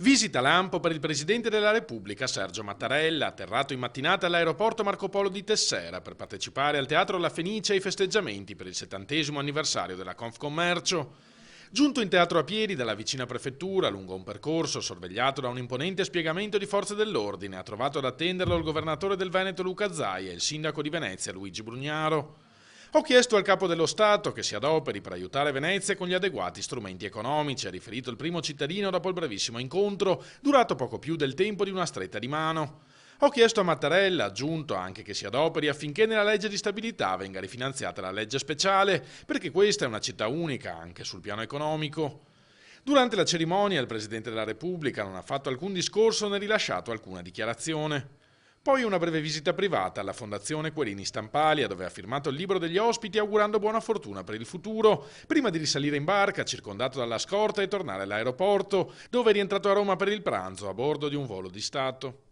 Visita lampo per il Presidente della Repubblica Sergio Mattarella, atterrato in mattinata all'aeroporto Marco Polo di Tessera per partecipare al Teatro La Fenice ai festeggiamenti per il 70° anniversario della Confcommercio. Giunto in teatro a piedi dalla vicina prefettura, lungo un percorso sorvegliato da un imponente spiegamento di forze dell'ordine, ha trovato ad attenderlo il governatore del Veneto Luca Zaia e il sindaco di Venezia Luigi Brugnaro. Ho chiesto al capo dello Stato che si adoperi per aiutare Venezia con gli adeguati strumenti economici, ha riferito il primo cittadino dopo il brevissimo incontro, durato poco più del tempo di una stretta di mano. Ho chiesto a Mattarella, ha aggiunto, anche che si adoperi affinché nella legge di stabilità venga rifinanziata la legge speciale, perché questa è una città unica anche sul piano economico. Durante la cerimonia il Presidente della Repubblica non ha fatto alcun discorso né rilasciato alcuna dichiarazione. Poi una breve visita privata alla Fondazione Querini Stampalia, dove ha firmato il libro degli ospiti augurando buona fortuna per il futuro, prima di risalire in barca, circondato dalla scorta, e tornare all'aeroporto, dove è rientrato a Roma per il pranzo a bordo di un volo di Stato.